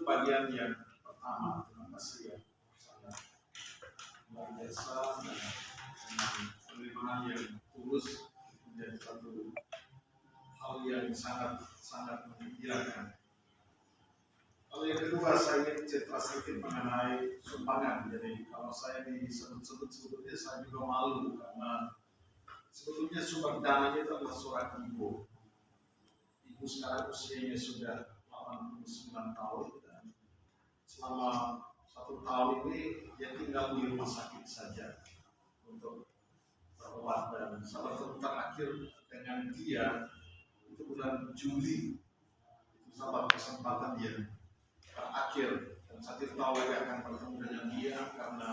Itu bagian yang pertama. Terima kasih ya, sangat luar biasa dan dengan penerimaan yang tulus menjadi satu hal yang sangat sangat menggembirakan. Lalu yang kedua, saya ingin cerita sedikit mengenai sumbangan. Jadi kalau saya disebut-sebut sebetulnya saya juga malu karena sebetulnya sumber dananya itu adalah seorang ibu. Ibu sekarang usianya sudah 89 tahun dan selama 1 tahun ini dia tinggal di rumah sakit saja untuk berobat, dan salah satu terakhir dengan dia itu bulan Juli. Itu salah kesempatan dia terakhir, dan saya tidak tahu lagi akan bertemu dengan dia karena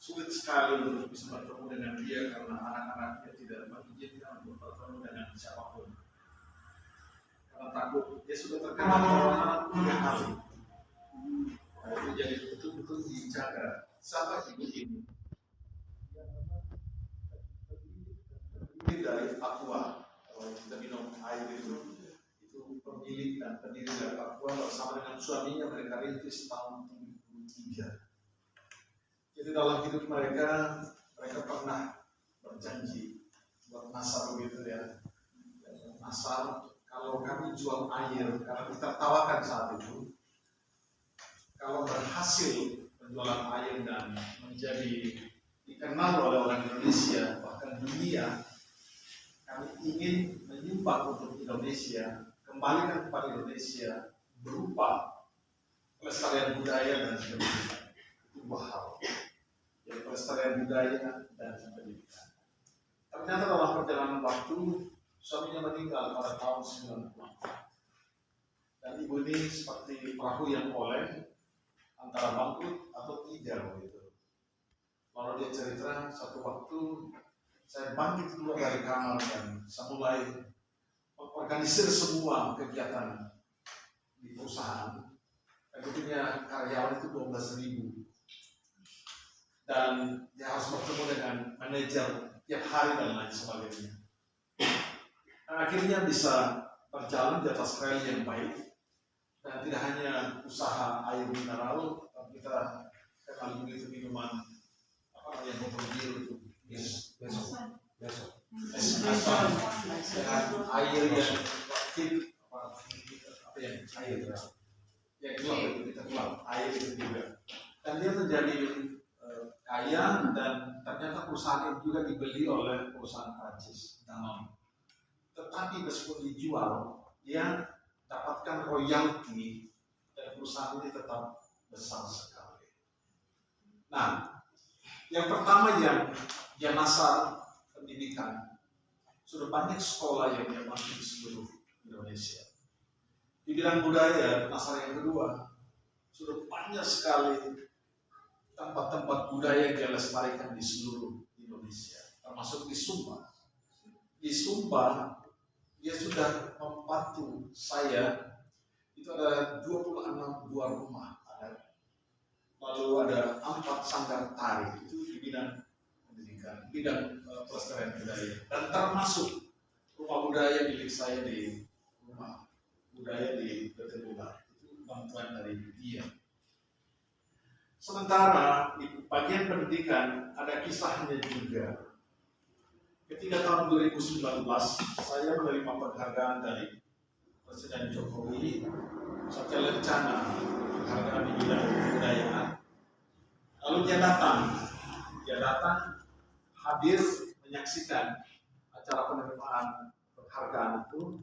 sulit sekali untuk bisa bertemu dengan dia karena anak-anaknya tidak mengizinkan untuk bertemu dengan siapapun karena takut dia sudah terkena corona 3 kali. Nah, itu jadi betul-betul dijaga. Siapa ibu ini? Ini dari Aqua. Kalau kita minum air itu pemilik dan pendiri dari Aqua bersama dengan suaminya, mereka rintis tahun 73. Jadi dalam hidup mereka pernah berjanji buat nasar begitu ya. Nasar, kalau kami jual air, karena kita tawarkan saat itu, kalau berhasil penjualan air dan menjadi dikenal oleh orang Indonesia, bahkan dunia, kami ingin menyumbang untuk Indonesia, kembalikan kepada Indonesia berupa pelestarian budaya dan pendidikan. Itu dua hal. Jadi pelestarian budaya dan pendidikan. Ternyata dalam perjalanan waktu, suaminya meninggal pada tahun 90. Dan ibu ini seperti perahu yang oleng antara bangkrut atau tidak begitu. Lalu dia cerita, satu waktu saya bangkit keluar dari kamar dan saya mulai organisir semua kegiatan di perusahaan. Dan punya karyawan itu 12.000. Dan dia harus bertemu dengan manajer tiap hari dan lain sebagainya. Dan akhirnya bisa berjalan di atas rel yang baik. Dan tidak hanya usaha air mineral, tapi kita kenal begitu minuman apa yang botol biru itu besok dengan air yang aktif apa yang air yang gelap itu kita gelap air itu juga. Dan dia menjadi kaya, dan ternyata perusahaan itu juga dibeli oleh perusahaan Prancis Danone. Tetapi meskipun dijual, dia dapatkan royalti dan perusahaan ini tetap besar sekali. Nah, yang pertama yang dia nasar pendidikan, sudah banyak sekolah yang dia bantu di seluruh Indonesia. Di bidang budaya, nasar yang kedua, sudah banyak sekali tempat-tempat budaya yang dia lestarikan di seluruh Indonesia, termasuk di Sumba. Di Sumba, dia sudah membantu saya, itu ada 26 buah rumah, lalu ada 4 sanggar tari, itu di bidang pendidikan, bidang pelestarian budaya, dan termasuk rumah budaya milik saya di rumah budaya di Betelula, itu bantuan dari dia. Sementara di bagian pendidikan ada kisahnya juga. Ketika tahun 2019 saya menerima penghargaan dari Presiden Jokowi, Satya Lencana, penghargaan di bidang kebudayaan. Lalu dia datang hadir menyaksikan acara penerimaan penghargaan itu,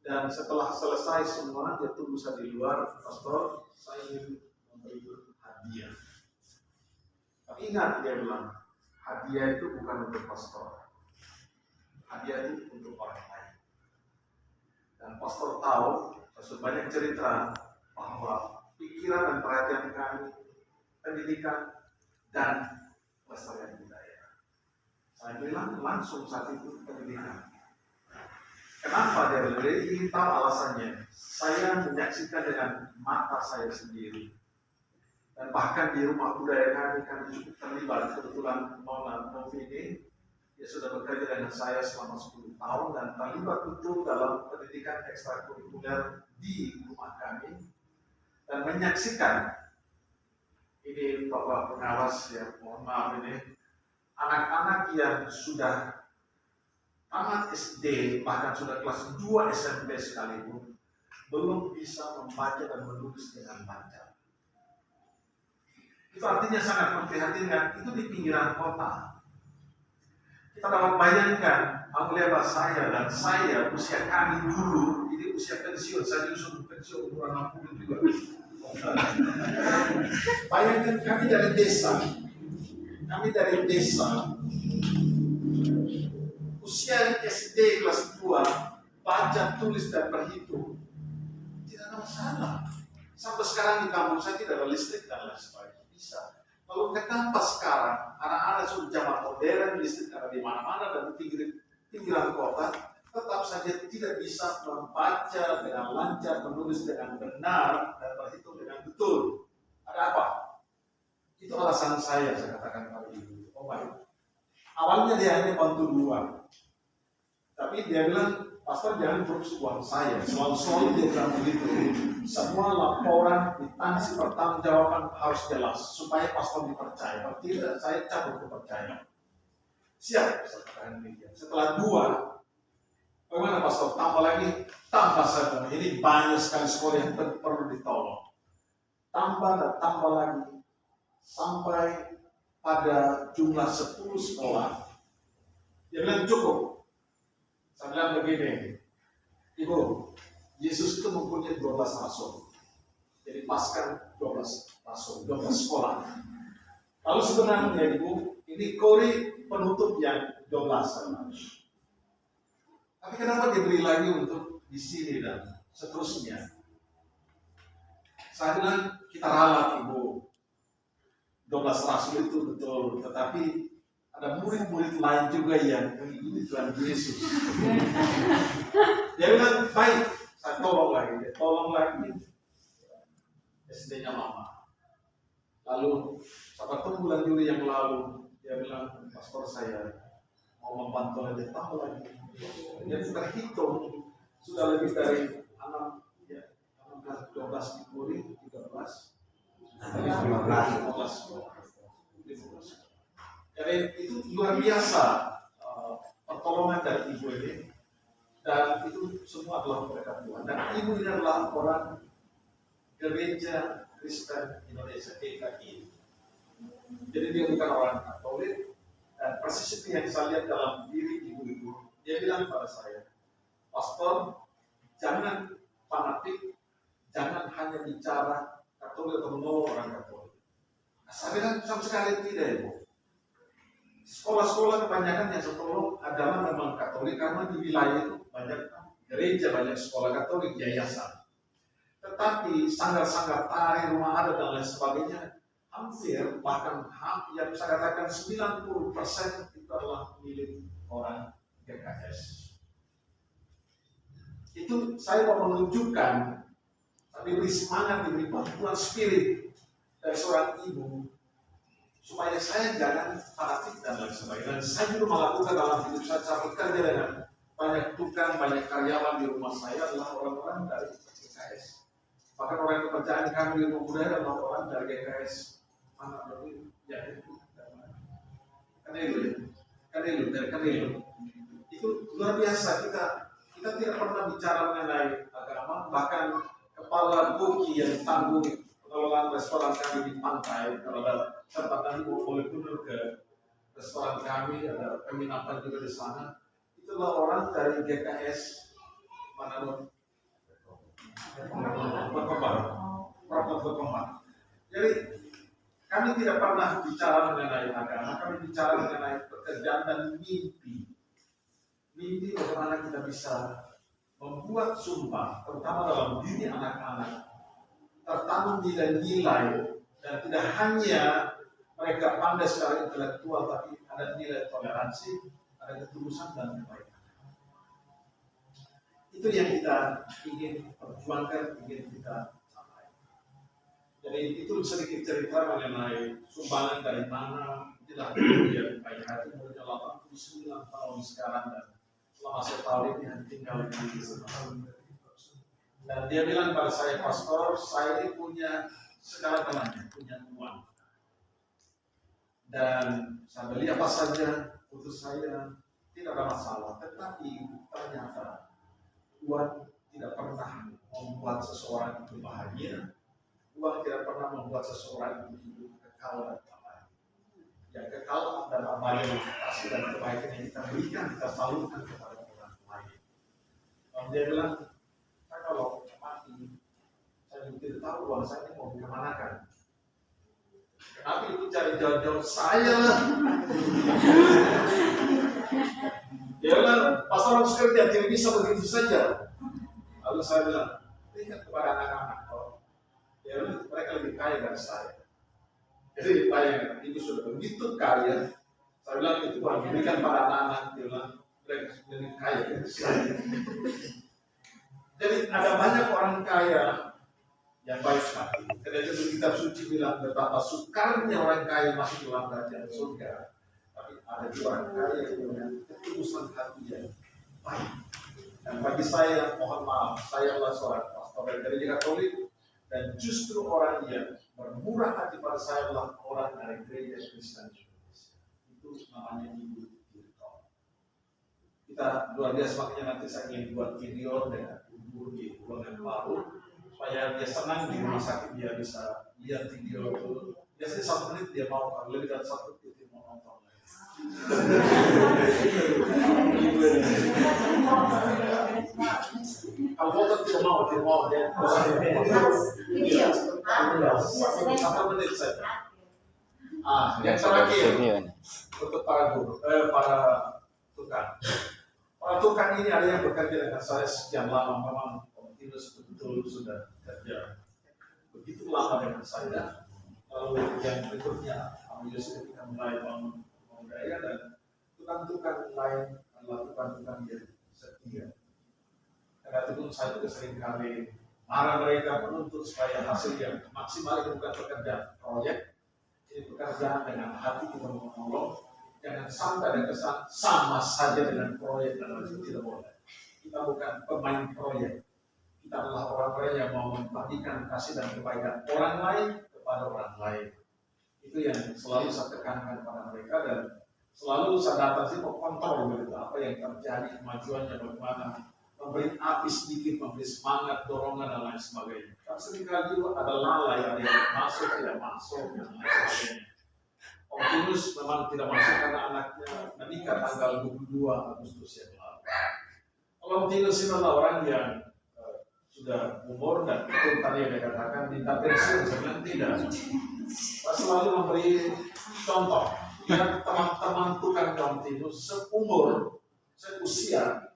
dan setelah selesai semua dia tunggu saya di luar, Pastor, saya ingin memberi hadiah. Tapi ingat, dia bilang, hadiah itu bukan untuk pastor, hadiah itu untuk orang lain. Dan pastor tahu, banyak cerita bahwa pikiran dan perhatian kami, pendidikan dan pelestarian budaya. Saya bilang langsung saat itu pendidikan. Kenapa dia ingin tahu alasannya? Saya menyaksikan dengan mata saya sendiri. Dan bahkan di rumah budaya kami cukup terlibat. Kebetulan Nona Novi ini, dia sudah bekerja dengan saya selama 10 tahun dan terlibat betul dalam pendidikan ekstrakurikuler di rumah kami. dan menyaksikan. Ini Bapak pengawas ya, mohon maaf ini anak-anak yang sudah tamat SD, bahkan sudah kelas 2 SMP sekalipun, belum bisa membaca dan menulis dengan lancar. Itu artinya sangat memprihatinkan. Itu di pinggiran kota. Kita dapat bayangkan, apabila saya dan saya, usia kami dulu, ini usia pensiun, saya justru pensiun umur 60 juga. Bayangkan kami dari desa, usia SD kelas 2, baca, tulis, dan berhitung. Tidak ada masalah. Sampai sekarang di kampung saya tidak ada listrik dan lain sebagainya. Bisa. Lalu kenapa sekarang anak-anak sudah zaman modern, listrik ada di mana-mana dan di pinggiran kota, tetap saja tidak bisa membaca dengan lancar, menulis dengan benar, dan berhitung dengan betul. Ada apa? Itu alasan saya katakan pada ibu. Oh baik. Awalnya dia hanya bantu 2. Tapi dia bilang, pastor jangan terus uang saya. Selalu dia bilang begitu. Semua laporan, instansi pertanggungjawaban harus jelas supaya pastor dipercaya. Kalau tidak, saya cabut kepercayaan. Siap, saya katakan demikian. Setelah 2, bagaimana pastor? Tambah lagi, tambah saja. Ini banyak sekali sekolah yang perlu ditolong. Tambah dan tambah lagi sampai pada jumlah 10 sekolah. Dia bilang cukup. Saya bilang begini, Ibu, Yesus itu mempunyai 12 rasul. Jadi paskan 12 rasul, 12 sekolah. Lalu sebenarnya Ibu, ini kori penutup yang 12. Tapi kenapa diberi lagi untuk di sini dan seterusnya? Saya bilang kita ralat Ibu. 12 rasul itu betul, tetapi ada murid-murid lain juga yang mengikuti Tuhan Yesus. Dia bilang, baik, saya tolong lagi. Dia tolong lagi SD-nya mama. Lalu, satu bulan Juli yang lalu, dia bilang, pastor saya mau membantu dia tambah lagi. Dia terhitung, sudah lebih dari 12 murid, 13, 15. Jadi itu luar biasa pertolongan dari ibu ini, dan itu semua adalah berkat Tuhan. Dan ibu ini adalah orang Gereja Kristen Indonesia GKI. Jadi dia bukan orang Katolik, dan persis itu yang saya lihat dalam diri ibu-ibu. Dia bilang pada saya, pastor, jangan fanatik, jangan hanya bicara Katolik atau menolong orang Katolik. Saya bilang sama sekali tidak, Ibu. Sekolah-sekolah kebanyakan yang setolong agama memang Katolik, karena di wilayah itu banyak gereja, banyak sekolah Katolik, yayasan. Tetapi sanggar-sanggar tari, rumah adat dan lain sebagainya, hampir bahkan yang saya katakan 90% itu adalah milik orang GKS. Itu saya mau menunjukkan, diberi semangat, diberi bantuan spirit dari seorang ibu, supaya saya jangan fanatik dan lain sebagainya. Dan saya juga melakukan dalam hidup saya bekerja dengan banyak tukang, banyak karyawan di rumah saya adalah orang-orang dari GKS. Bahkan orang kepercayaan kami di rumah budaya adalah orang dari GKS. Mana berarti ya itu Kanilu. Itu luar biasa. Kita tidak pernah bicara mengenai agama. Bahkan kepala Boki yang tanggung pengelolaan restoran kami di pantai, kalau ada kesempatan boleh kunjung ke restoran kami, ada penginapan juga di sana. Itulah orang dari GKS Berkembang. Jadi kami tidak pernah bicara mengenai agama, kami bicara mengenai pekerjaan dan mimpi. Mimpi bagaimana kita bisa membuat sumpah, terutama dalam diri anak-anak, tertanam nilai-nilai, dan tidak hanya mereka pandai secara intelektual, tapi ada nilai toleransi, ada ketulusan dan kebaikan. Itu yang kita ingin perjuangkan, ingin kita capai. Jadi itu sedikit cerita mengenai sumbangan dari mana. Tidak yang baik hati, umurnya 89 tahun sekarang, dan selama setahun ini tinggal di sana. Dan dia bilang pada saya, pastor, saya ini punya segala-galanya, punya uang. Dan saya beli apa saja untuk saya, tidak ada masalah. Tetapi ternyata uang tidak pernah membuat seseorang itu bahagia. Uang tidak pernah membuat seseorang itu hidup kekal dan abadi. Yang kekal dan abadi kasih dan kebaikan yang kita berikan, kita salurkan kepada orang lain. Dan dia bilang, saya kalau mati, saya juga tidak tahu uang saya ini mau kemanakan. Kenapa itu cari jauh-jauh saya lah? Dia bilang, pastor harus kerja, tidak bisa begitu saja. Lalu saya bilang, lihat kepada anak-anak. Dia bilang, mereka lebih kaya dari saya. Jadi bayangkan, ibu sudah begitu kaya. Saya bilang, itu Tuhan berikan pada anak-anak. Dia bilang, mereka lebih kaya dari saya. Jadi ada banyak orang kaya yang baik sekali. Karena itu kitab suci bilang betapa sukarnya orang kaya masuk dalam kerajaan surga. Tapi ada juga orang kaya yang dengan ketulusan hati yang baik. Dan bagi saya, mohon maaf, saya adalah seorang pastor dari gereja Katolik, dan justru orang yang bermurah hati pada saya adalah orang dari gereja Kristen Indonesia. Itu namanya Ibu Tirto. Kita luar biasa, makanya nanti saya ingin buat video dengan Ibu di ruangan baru, supaya dia senang di rumah sakit, dia bisa lihat video itu. Biasanya 1 menit dia mau, kalau lebih dari 1 menit dia mau nonton. Kalau foto tidak mau, dia mau dia. Video. 1 menit saja. Yang terakhir untuk para guru, para tukang. Para tukang ini ada yang bekerja dengan saya sekian lama, memang kontinus betul sudah kerja begitu lama dengan saya. Lalu yang berikutnya, Amu Yusuf ketika mulai bangun budaya, dan tukang-tukang lain adalah tukang-tukang yang setia. Karena itu pun saya juga sering kali marah mereka, menuntut supaya hasil yang maksimal itu bukan pekerjaan proyek, ini pekerjaan dengan hati kita menolong. Jangan sampai ada kesan sama saja dengan proyek, dan itu tidak boleh. Kita bukan pemain proyek. Kita adalah orang-orang yang mau membagikan kasih dan kebaikan orang lain kepada orang lain. Itu yang selalu saya tekankan kepada mereka, dan selalu saya datang sih mau kontrol begitu apa yang terjadi, kemajuannya bagaimana, memberi api sedikit, memberi semangat, dorongan dan lain sebagainya. Karena seringkali juga ada lalai, ada yang masuk, tidak masuk dan lain sebagainya. Optimus memang tidak masuk karena anaknya menikah tanggal 22 Agustus yang lalu. Kalau Optimus ini adalah orang yang sudah umur, dan itu tadi yang dikatakan minta pensiun, saya bilang tidak. Saya selalu memberi contoh. Lihat teman-teman tukang Optimus seumur, seusia,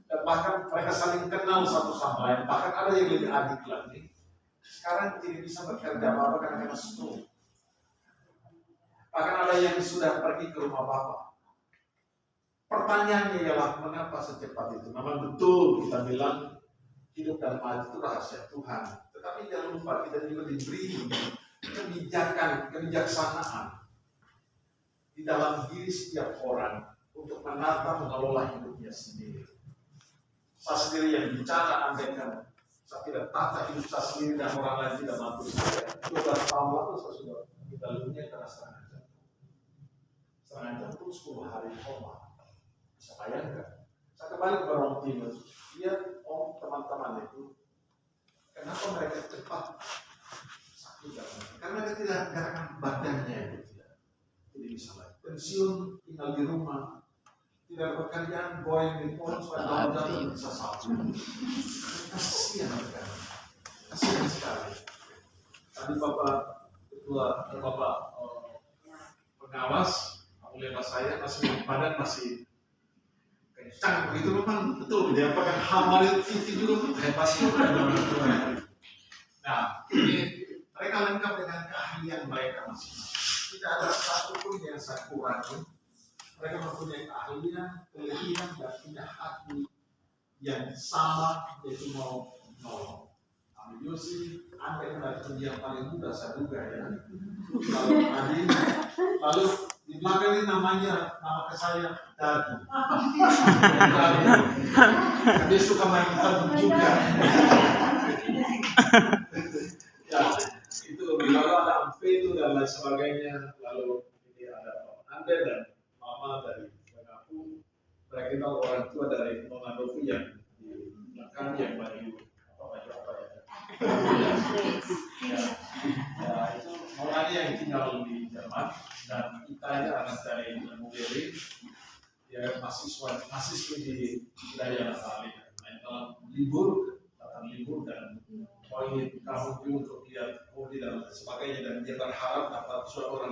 dan bahkan mereka saling kenal satu sama lain. Bahkan ada yang lebih adik lagi. Sekarang tidak bisa bekerja apa-apa karena kena stroke. Bahkan ada yang sudah pergi ke rumah bapak. Pertanyaannya ialah mengapa secepat itu? Memang betul kita bilang hidup dan mati itu rahasia Tuhan. Tetapi jangan lupa kita juga diberi kebijaksanaan di dalam diri setiap orang untuk menata, mengelola hidupnya sendiri. Saya sendiri yang bicara, andaikan saya tidak tata hidup saya sendiri dan orang lain tidak bantu saya. 12 tahun lalu saya sudah meninggal dunia karena serangan jantung 10 hari koma. Bisa bayangkan. Saya kembali ke orang timur. Lihat teman-teman itu, kenapa mereka cepat sakit? Karena mereka tidak gerakan badannya itu tidak bisa lagi. Pensiun, tinggal di rumah, tidak bekerjaan, goyang di pohon supaya jalan bisa sakit. Kasihan mereka. Kasihan sekali. Tadi Bapak Ketua, Bapak pengawas, oleh saya masih badan masih kencang begitu, memang betul dia pakai hamar itu juga hebat juga. Nah, ini mereka lengkap dengan keahlian mereka masing-masing. Tidak ada satupun yang saya kurangi. Mereka mempunyai keahlian, kelebihan, dan punya hati yang sama, yaitu mau menolong. Amu Yusuf, Anda adalah yang paling muda saya duga ya. Lalu tadi, lalu di belakang ini nama ke saya Dadu. Dia suka main Dadu juga. Ya, itu lalu ada Ampe itu dan lain sebagainya. Lalu ini ada Ande dan Mama dari mengaku mereka kita orang tua dari Nona Dovi yang di belakang yang baju apa ya? Ya, itu Nona yang tinggal di Jerman dan Itanya anak dari Mugeri. Dia mahasiswa di wilayah Bali. Nah, dalam libur dan poin kamu untuk lihat Kodi dan sebagainya dan dia berharap dapat seorang